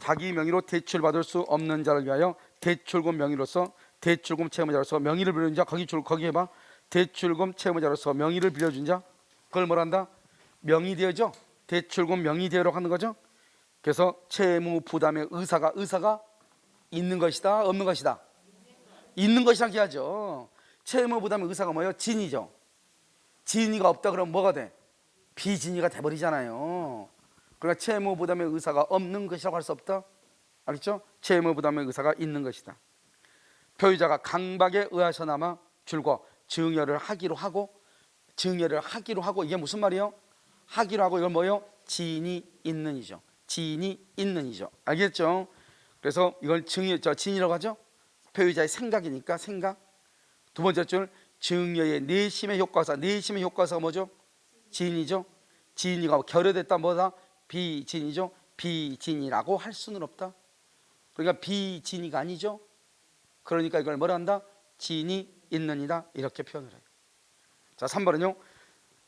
자기 명의로 대출받을 수 없는 자를 위하여 대출금 명의로서 대출금 채무자로서 명의를 빌려준 자 거기 해봐. 대출금 채무자로서 명의를 빌려준 자 그걸 뭐란다? 명의대여죠. 대출금 명의대여라고 하는 거죠. 그래서 채무 부담의 의사가 있는 것이다 없는 것이다? 있는 것이라고 해야죠. 채무 부담의 의사가 뭐예요? 진이죠. 진이가 없다 그러면 뭐가 돼? 비진이가 돼버리잖아요. 그러니까 채무 부담의 의사가 없는 것이라고 할 수 없다. 알겠죠? 채무 부담의 의사가 있는 것이다. 표의자가 강박에 의하서나마 줄고 증여를 하기로 하고 이게 무슨 말이에요? 하기로 하고 이건 뭐예요? 지인이 있는이죠. 알겠죠? 그래서 이걸 진이라고 하죠. 표의자의 생각이니까 생각. 두 번째 줄 증여의 내심의 효과사가 뭐죠? 진이죠. 진이가 결여됐다 뭐다? 비진이죠. 비진이라고 할 수는 없다. 그러니까 비진이가 아니죠. 그러니까 이걸 뭐라 한다? 진이 있느니라 이렇게 표현을 해요. 자, 3번은요.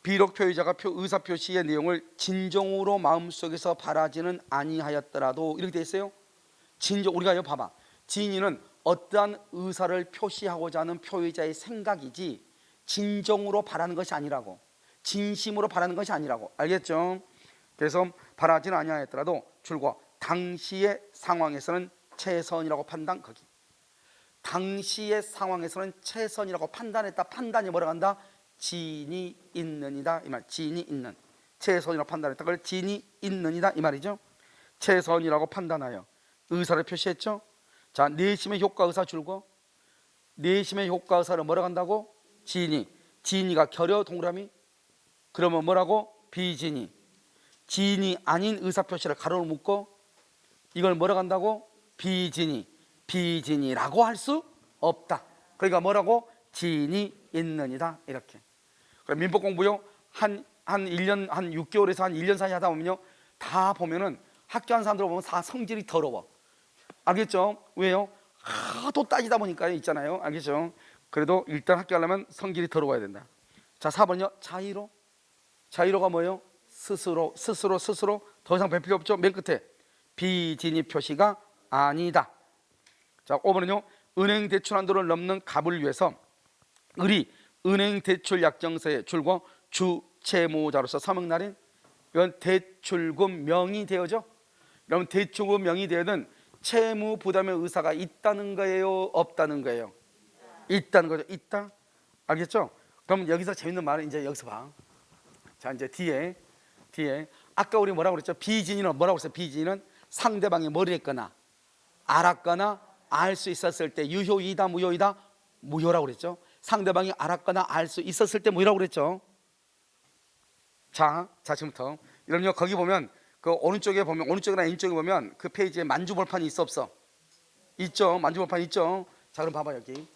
비록 표의자가 의사표시의 내용을 진정으로 마음속에서 바라지는 아니하였더라도 이렇게 돼 있어요. 우리가 이거 봐봐. 진의는 어떠한 의사를 표시하고자 하는 표의자의 생각이지 진정으로 바라는 것이 아니라고. 진심으로 바라는 것이 아니라고. 알겠죠? 그래서 바라지는 아니하였더라도 줄과 당시의 상황에서는 최선이라고 판단 거기. 당시의 상황에서는 최선이라고 판단했다. 판단이 뭐라고 한다? 진이 있느니라 이 말. 진이 있는. 최선이라고 판단했다. 그걸 진이 있느니라 이 말이죠. 최선이라고 판단하여 의사를 표시했죠. 자, 내심의 효과 의사 줄고 내심의 효과 의사를 뭐라고 한다고? 진이가 결여 동그라미. 그러면 뭐라고? 비진이. 진이 아닌 의사 표시를 가로로 묶고 이걸 뭐라고 한다고? 비진이라고 할 수 없다. 그러니까 뭐라고? 진이 있느니라 이렇게. 민법 공부요 한 1년 한 6개월에서 한 1년 사이 하다 보면요 다 보면은 학교 하는 사람들 보면 다 성질이 더러워. 알겠죠? 왜요? 하도 따지다 보니까 있잖아요. 알겠죠? 그래도 일단 학교 하려면 성질이 더러워야 된다. 자, 4번요. 자의로. 자의로가 뭐예요? 스스로 더 이상 별 필요 없죠. 맨 끝에 비진입 표시가 아니다. 자, 5번은요. 은행 대출 한도를 넘는 갑을 위해서 을이 은행 대출 약정서에 줄고 주채무자로서 서명날인, 이건 대출금 명의되어죠. 그러면 대출금 명의되어는 채무 부담의 의사가 있다는 거예요, 없다는 거예요? 있다는 거죠. 있다. 알겠죠? 그럼 여기서 재밌는 말은 이제 여기서 봐. 자, 이제 뒤에 아까 우리 뭐라고 그랬죠? 비진인은 뭐라고 그랬어요? 비진인은 상대방이 뭘 했거나 알았거나 알 수 있었을 때 유효이다, 무효이다? 무효라고 그랬죠. 상대방이 알았거나 알 수 있었을 때 무효라고 그랬죠. 자, 지금부터 여러분요, 거기 보면 그 오른쪽에 보면, 오른쪽이나 왼쪽에 보면 그 페이지에 만주벌판이 있어 없어? 있죠. 만주벌판 있죠. 자, 그럼 봐봐. 여기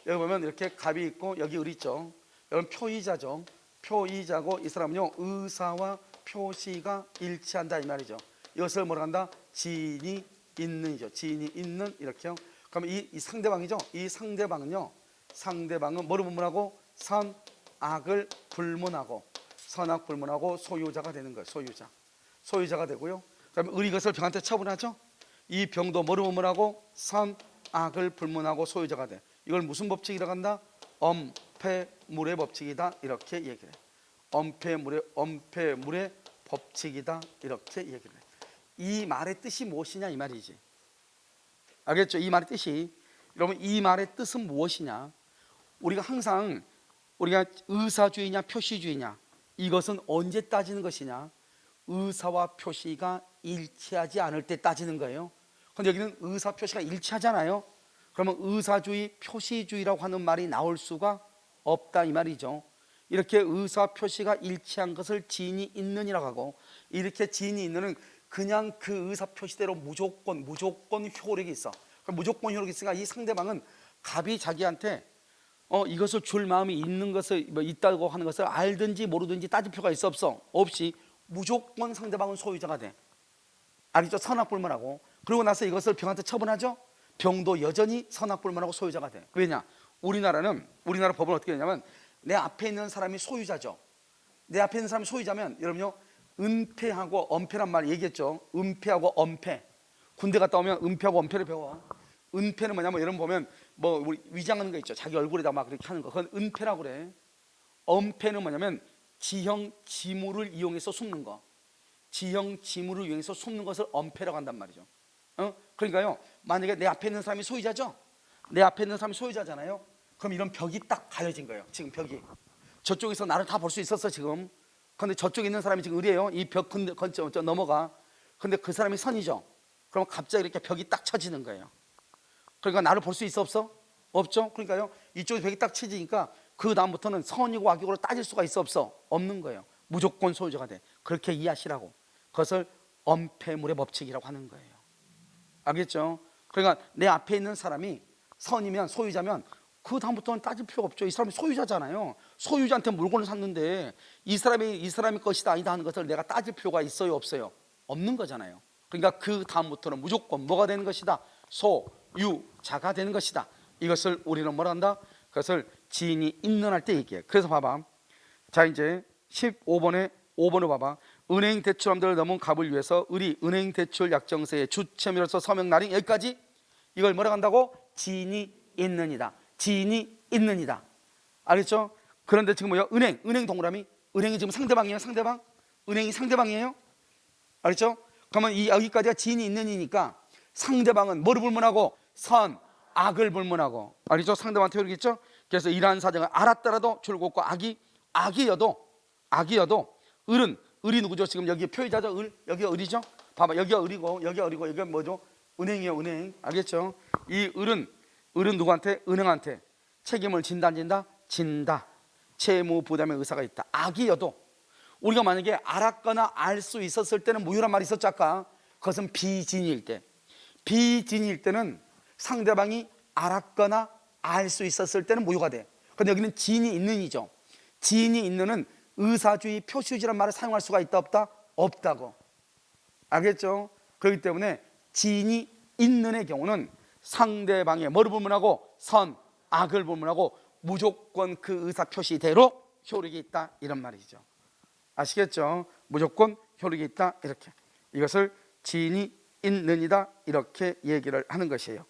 보면 이렇게 갑이 있고 여기 을이 있죠. 여러분 표의자죠. 표의자고 이 사람은요, 의사와 표시가 일치한다 이 말이죠. 이것을 뭐라 한다? 지인이 있는이죠. 지인이 있는, 이렇게요. 그러면 이 상대방이죠. 이 상대방은요, 상대방은 뭐를 불문하고? 선악을 불문하고, 선악 불문하고 소유자가 되는 거예요. 소유자가 되고요. 그러면 을이 이것을 병한테 처분하죠. 이 병도 뭐를 불문하고? 선악을 불문하고 소유자가 돼. 이걸 무슨 법칙이라고 한다? 엄폐물의 법칙이다, 이렇게 얘기를 해. 엄폐물의 법칙이다, 이렇게 얘기를 해. 이 말의 뜻이 무엇이냐 이 말이지. 알겠죠? 이 말의 뜻이. 여러분, 이 말의 뜻은 무엇이냐? 우리가 항상 우리가 의사주의냐 표시주의냐, 이것은 언제 따지는 것이냐? 의사와 표시가 일치하지 않을 때 따지는 거예요. 근데 여기는 의사 표시가 일치하잖아요. 그러면 의사주의, 표시주의라고 하는 말이 나올 수가 없다 이 말이죠. 이렇게 의사 표시가 일치한 것을 지인이 있느니라고 하고, 이렇게 지인이 있느는 그냥 그 의사 표시대로 무조건 효력이 있어. 무조건 효력이 있으니까 이 상대방은 갑이 자기한테 이것을 줄 마음이 있는 것을 있다고 하는 것을 알든지 모르든지 따질 필요가 있어 없어? 없이 무조건 상대방은 소유자가 돼. 알겠죠? 선악불문하고. 그러고 나서 이것을 병한테 처분하죠. 병도 여전히 선악불문하고 소유자가 돼. 왜냐? 우리나라 법은 어떻게 되냐면, 내 앞에 있는 사람이 소유자죠. 내 앞에 있는 사람이 소유자면, 여러분요, 은폐하고 엄폐란 말 얘기했죠. 은폐하고 엄폐. 군대 갔다 오면 은폐하고 엄폐를 배워. 은폐는 뭐냐면, 여러분 보면 뭐 우리 위장하는 거 있죠. 자기 얼굴에다 막 그렇게 하는 거. 그건 은폐라고 그래. 엄폐는 뭐냐면 지형 지물을 이용해서 숨는 거. 지형 지물을 이용해서 숨는 것을 엄폐라고 한단 말이죠. 그러니까요, 만약에 내 앞에 있는 사람이 소유자죠. 내 앞에 있는 사람이 소유자잖아요. 그럼 이런 벽이 딱 가려진 거예요. 지금 벽이 저쪽에서 나를 다 볼 수 있었어 지금. 근데 저쪽에 있는 사람이 지금 을이에요. 이 벽 근처 넘어가. 근데 그 사람이 선이죠. 그럼 갑자기 이렇게 벽이 딱 쳐지는 거예요. 그러니까 나를 볼 수 있어 없어? 없죠. 그러니까요, 이쪽에 벽이 딱 쳐지니까 그 다음부터는 선이고 악이고를 따질 수가 있어 없어? 없는 거예요. 무조건 소유자가 돼. 그렇게 이해하시라고. 그것을 엄폐물의 법칙이라고 하는 거예요. 알겠죠? 그러니까 내 앞에 있는 사람이 선이면, 소유자면 그 다음부터는 따질 필요가 없죠. 이 사람이 소유자잖아요. 소유자한테 물건을 샀는데 이 사람이 것이다 아니다 하는 것을 내가 따질 필요가 있어요 없어요? 없는 거잖아요. 그러니까 그 다음부터는 무조건 뭐가 되는 것이다? 소유자가 되는 것이다. 이것을 우리는 뭐라 한다? 그것을 지인이 있는 할 때 얘기해. 그래서 봐봐. 자, 이제 5번을 봐봐. 은행 대출함들을 넘은 갑을 위해서 을이 은행 대출 약정서에 주체미로서 서명 날인, 여기까지 이걸 뭐라고 한다고? 지인이 있느니라. 지인이 있느니라. 알겠죠? 그런데 지금 뭐야? 은행 동그라미. 은행이 지금 상대방이에요. 상대방. 은행이 상대방이에요. 알겠죠? 그러면 이 여기까지가 지인이 있느니니까 상대방은 뭐를 불문하고? 선악을 불문하고. 알겠죠? 상대방한테 효력있죠? 그래서 이러한 사정을 알았더라도 줄곧 악이어도 을이 누구죠? 지금 여기 표의자죠? 여기가 을이죠? 봐봐, 여기가 을이고 여기가 뭐죠? 은행이에요. 은행. 알겠죠? 이 을은 누구한테? 은행한테 책임을 진다 안 진다? 진다. 채무 부담의 의사가 있다. 악이어도, 우리가 만약에 알았거나 알 수 있었을 때는 무효란 말이 있었죠 아까. 그것은 비진일 때는 상대방이 알았거나 알 수 있었을 때는 무효가 돼. 근데 여기는 지인이 있는이죠. 지인이 있는은 의사주의, 표시주의란 말을 사용할 수가 있다 없다? 없다고. 알겠죠? 그렇기 때문에 지인이 있는의 경우는 상대방의 뭐를 불문하고 선, 악을 불문하고 무조건 그 의사 표시대로 효력이 있다 이런 말이죠. 아시겠죠? 무조건 효력이 있다 이렇게. 이것을 지인이 있는이다 이렇게 얘기를 하는 것이에요.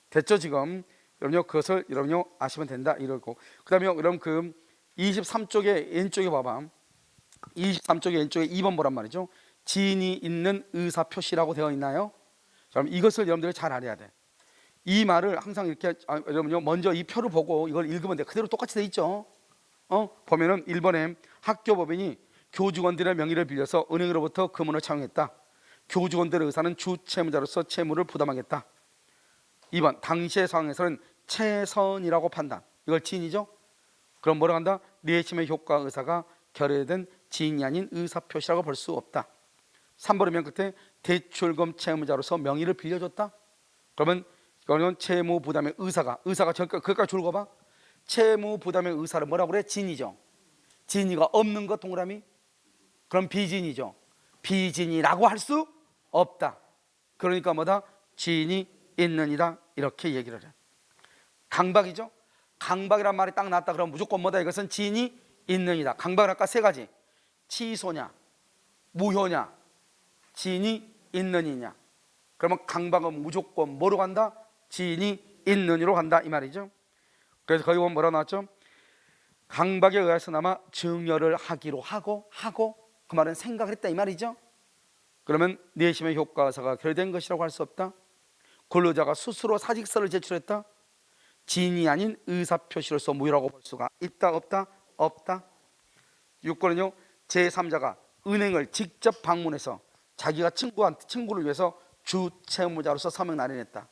됐죠 지금? 여러분요 그것을 여러분요 아시면 된다 이러고. 그 다음에 여러분 그 23쪽에 왼쪽에 봐봐. 23쪽에 왼쪽에 2번 보란 말이죠. 지인이 있는 의사 표시라고 되어 있나요? 그럼 이것을 여러분들이 잘 알아야 돼. 이 말을 항상 이렇게 여러분요 먼저 이 표를 보고 이걸 읽으면 돼. 그대로 똑같이 돼 있죠. 보면은 1번에 학교법인이 교직원들의 명의를 빌려서 은행으로부터 금원을 차용했다. 교직원들의 의사는 주 채무자로서 채무를 부담하겠다. 2번 당시의 상황에서는 최선이라고 판단. 이걸 지인이죠. 그럼 뭐라고 한다? 내심의 효과 의사가 결여된 지인이 아닌 의사표시라고 볼 수 없다. 3번의 맨 끝에 대출금 채무자로서 명의를 빌려줬다. 그러면 이거는 채무 부담의 의사가 그까지 줄 거 봐. 채무 부담의 의사를 뭐라고 그래? 지인이죠. 지인이가 없는 것 동그라미. 그럼 비지인이죠. 비지인이라고 할 수 없다. 그러니까 뭐다? 지인이 있느니라 이렇게 얘기를 해. 강박이죠. 강박이란 말이 딱 나왔다 그러면 무조건 뭐다? 이것은 지인이 있느니라. 강박은 아까 세 가지. 취소냐, 무효냐, 지인이 있느니냐. 그러면 강박은 무조건 뭐로 간다? 지인이 있느니로 간다 이 말이죠. 그래서 거기 보면 뭐라 나왔죠? 강박에 의해서나마 증여를 하기로 하고 그 말은 생각을 했다 이 말이죠. 그러면 내심의 효과사가 결여된 것이라고 할 수 없다. 근로자가 스스로 사직서를 제출했다. 지인이 아닌 의사표시로서 무효라고 볼 수가 있다 없다? 없다. 6번은요 제3자가 은행을 직접 방문해서 자기가 친구를 위해서 주 채무자로서 서명 날인했다.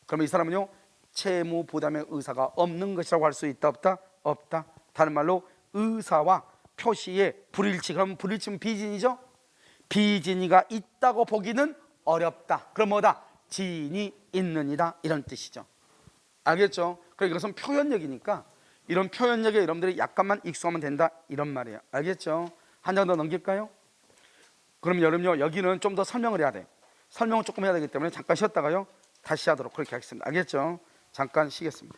그러면 이 사람은요 채무 부담의 의사가 없는 것이라고 할 수 있다 없다? 없다. 다른 말로 의사와 표시의 불일치. 그럼 불일치는 비진이죠. 비진이가 있다고 보기는 어렵다. 그럼 뭐다? 지인이 있느니라 이런 뜻이죠. 알겠죠? 그러니까 이것은 표현력이니까 이런 표현력에 여러분들이 약간만 익숙하면 된다 이런 말이에요. 알겠죠? 한 장 더 넘길까요? 그럼 여러분요 여기는 좀 더 설명을 해야 돼. 설명을 조금 해야 되기 때문에 잠깐 쉬었다가요 다시 하도록 그렇게 하겠습니다. 알겠죠? 잠깐 쉬겠습니다.